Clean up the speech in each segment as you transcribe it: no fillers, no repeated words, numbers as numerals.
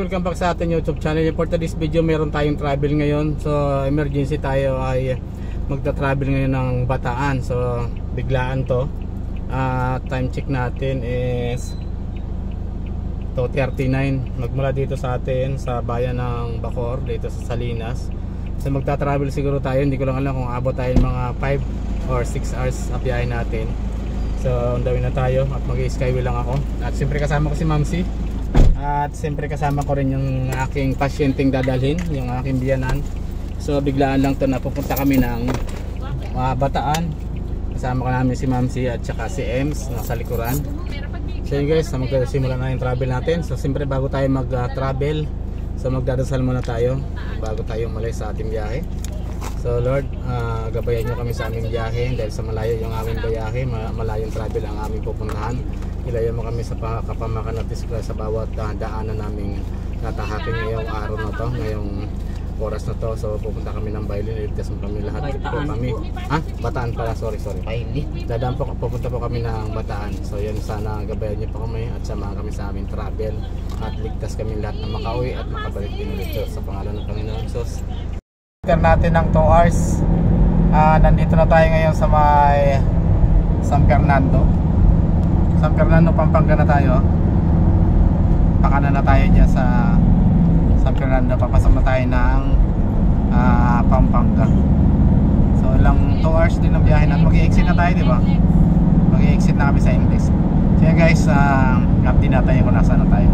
welcome back sa ating YouTube channel. For today's video, meron tayong travel ngayon. So emergency tayo ay magta-travel ngayon ng Bataan. So biglaan to. Time check natin is 2:39. Magmula dito sa atin sa bayan ng Bacoor, dito sa Salinas. So magta-travel siguro tayo. Hindi ko lang alam kung abot tayo mga 5 or 6 hours sa biyahe natin. So on the way na tayo at mag-skyway lang ako. At siyempre kasama ko si Mamsi. At siyempre kasama ko rin yung aking pasyenteng dadalhin, yung aking biyanan. So biglaan lang to na pupunta kami ng Bataan. Kasama ko namin si Mamsi at saka si Ems nasa likuran. So yun guys, magsisimula na yung travel natin. So siyempre bago tayo mag-travel, so magdadasal muna tayo bago tayo umalis sa ating biyahe. So Lord, gabayan nyo kami sa aming biyahe dahil sa malayo yung aming biyahe, malayong travel ang aming pupuntahan. Ilayo mo kami sa kapamakan at disgrasya sa bawat daanan naming natahakin ngayong araw na to, ngayong oras na to. So pupunta kami ng Bailin, iligtas mo kami lahat po kami. Bataan pala, sorry. Dadaan po, pupunta po kami ng Bataan. So yan, sana gabayan niyo po kami at samahan kami sa aming travel at ligtas kami lahat na makauwi at makabalik din ulit sa pangalan ng Panginoon Jesus. Natin ng 2 hours. Nandito na tayo ngayon sa may San Fernando, Pampanga na tayo. Pakana na tayo dyan sa San Fernando. Papasok na tayo ng Pampanga. So ilang 2 hours din ang biyahe natin. Mag-i-exit na tayo, diba? Mag-i-exit na kami sa English. So yun guys, update na tayo kung nasa na tayo.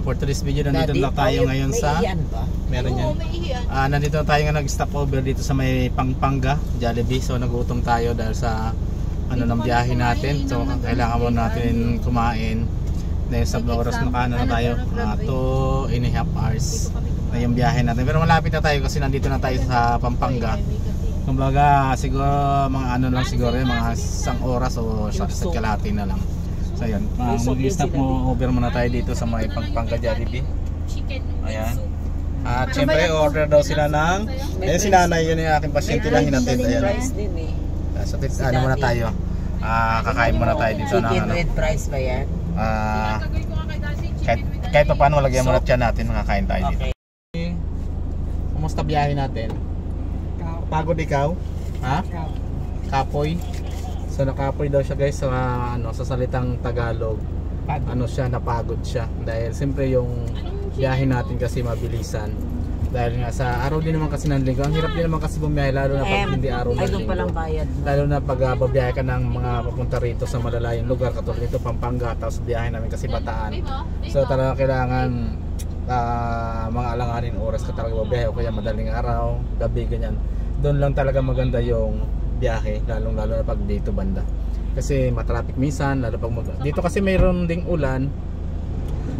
For today's video, nandito na tayo ngayon sa meron yan. Nandito na tayo nga nag-stop over dito sa may Pampanga, Jollibee. So nagutom tayo dahil sa ng biyahe natin. So kailangan mo natin kumain. Dahil sa oras na tayo, 2.5 hours na yung biyahe natin. Pero malapit na tayo kasi nandito na tayo sa Pampanga. Kumbaga siguro mga lang siguro mga 1 oras o sa kalahati na lang. So ayan, mag-stop mo, over muna tayo dito sa mga Pampanga Jollibee. Ayan. At syempre order daw sila ng si nanay, yun yung aking pasyente na hinatid. Ayan. So muna tayo. Kakain muna tayo dito ng chicken with price ba yan? Kahit pa paano malagyan muna tiyan natin, makakain tayo dito. Kumusta biyahe natin? Pagod ikaw? Ha? Kapoy? So nakapoy daw siya guys sa salitang Tagalog. Napagod siya dahil siyempre yung biyahe natin kasi mabilisan. Dahil nga sa araw din naman kasi ng linggo. Ang hirap din naman kasi bumiyahe lalo na pag hindi araw ng linggo. Lalo na pag babiyahe ka ng mga papunta rito sa malalayong lugar katulad nito Pampanga, tapos biyahe namin kasi Bataan. So talaga kailangan mga alanganin oras ka talaga babiyahe o kaya madaling araw, gabi ganyan. Doon lang talaga maganda yung biyahe, lalo na pag dito banda kasi matraffic minsan, lalo pag dito kasi mayroon ding ulan,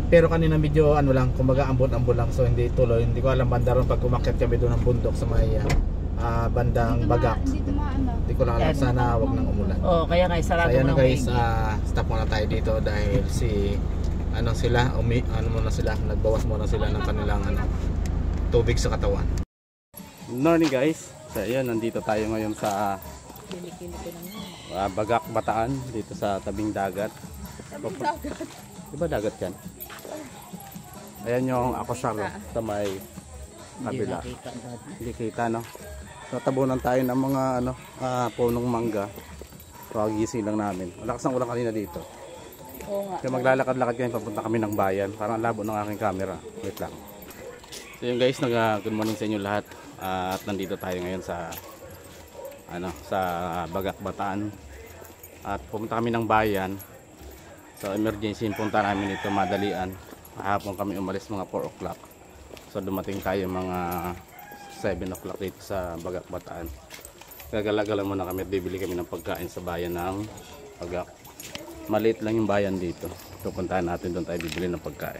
pero kanina medyo lang, kumbaga ambon-ambon lang, so hindi tuloy. Hindi ko alam banda ron pag umakyat kami doon ng bundok sa may bandang Bagak, hindi ko lang alam, sana wag nang umulan. Kaya nga sarado na guys, stop muna tayo dito dahil nagbawas muna sila ng kanilang tubig sa katawan. Good morning guys. So ayun, nandito tayo ngayon sa Bagak, Bataan, dito sa tabing dagat. Tabing dagat? Diba dagat yan? Ayan yung Akosaro sa may Hindi kabila. nakita dati. Hindi kita, no? Natabunan tayo ng mga ano, punong mangga. Pagising lang namin. Malakas ang ulan kanina dito. Oo nga. Kaya maglalakad-lakad kami, papunta kami ng bayan. Parang ang labo ng aking camera. Wait lang. So yung guys, good morning sa inyo lahat. At nandito tayo ngayon sa sa Bagak, Bataan. At pumunta kami ng bayan. So emergency yung punta namin ito, madalian. Hapon kami umalis mga 4 o'clock. So dumating tayo mga 7 o'clock dito sa Bagak, Bataan. Gagala-gala muna kami at bibili kami ng pagkain sa bayan ng Bagak. Maliit lang yung bayan dito. Pupuntahan natin, doon tayo bibili ng pagkain.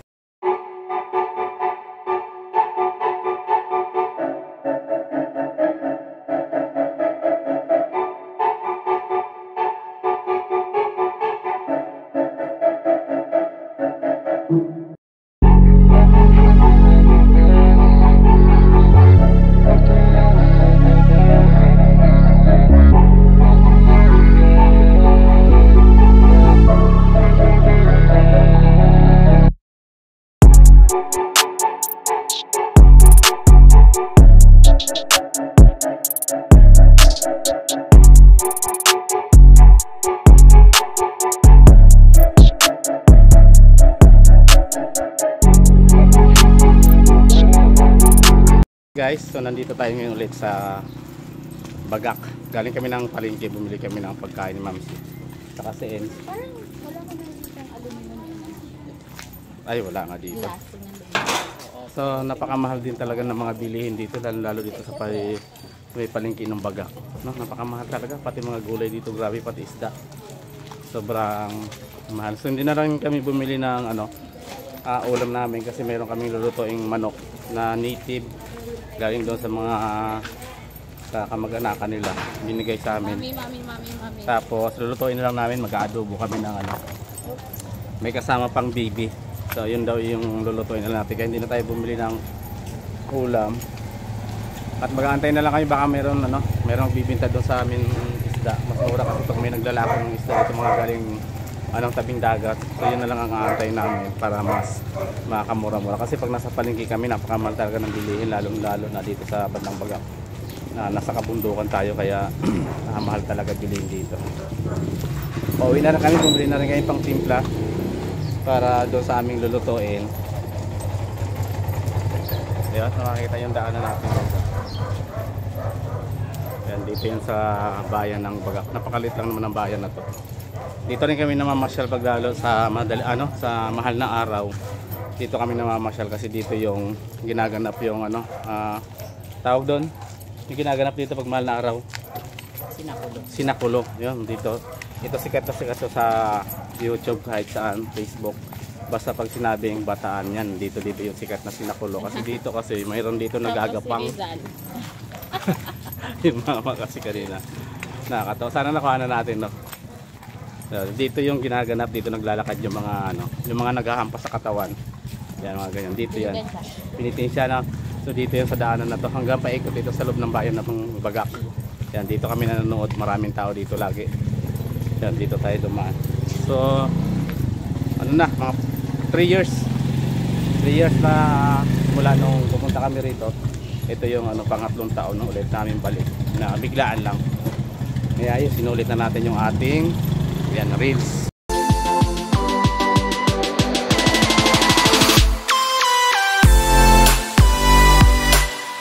Guys, so nandito tayo ngayon ulit sa Bagak. Galing kami ng palengke, bumili kami ng pagkain ni Mamsi. Saka si Ens. Parang wala ko nakikita ang aluminum na Ay, wala nga dito. plastic na. So napakamahal din talaga ng mga bilihin dito, lalo dito sa may palengke ng Bagak. No, napakamahal talaga, pati mga gulay dito, grabe, pati isda. Sobrang mahal. So hindi na lang kami bumili ng ulam namin kasi meron kaming lulutuing manok na native galing doon sa mga kamag-anakan nila, binigay sa amin. Mami. Tapos lulutuin na lang namin, mag-aadobo kami ng may kasama pang bibi. So yun daw yung lulutuin na natin, kaya hindi na tayo bumili ng ulam. At mag-aantay na lang kami, baka merong bibinta doon sa amin isda. Mas mura kasi pag may naglalakong isda dito, mga galing tabing dagat. So yun na lang ang aantay namin para mas makakamura-mura. Kasi pag nasa palengke kami, napakamahal talaga ng bilihin, lalo na dito sa bandang Bagak. Nasa kabundukan tayo, kaya mahal talaga bilihin dito. Pauwi na rin kami, bumili na rin kami pang timpla para doon sa aming lulutuin. Ayan, makikita yung daanan natin dito. Ayan, dito yun sa bayan ng Bagak. Napakalit lang naman ang bayan na to. Dito rin kami namamasyal paglalo sa sa mahal na araw. Dito kami namamasyal kasi dito yung ginaganap yung tawag doon. Yung ginaganap dito pag mahal na araw. Sinakulo. Yun, dito. Ito sikat na sikat sa YouTube, kahit saan, Facebook. Basta pag sinabing Bataan, yan, dito yung sikat na Sinakulo. Kasi dito mayroon dito nagagapang. Yung mga kasi kanina. Nakakatawa. Sana nakuha na natin, no? Dito yung ginaganap, dito naglalakad yung mga naghahampas sa katawan. Yan, mga ganyan. Dito yan. Pinitinsya na. So dito yan sa daanan na to. Hanggang paikot dito sa loob ng bayan ng Bagak. Yan, dito kami nanonood. Maraming tao dito lagi. Yan, dito tayo dumaan. So, mga 3 years. 3 years na mula nung pumunta kami rito. Ito yung pangatlong taon na ulit namin balik. Na biglaan lang. Kaya yun, sinulit na natin yung ating reels.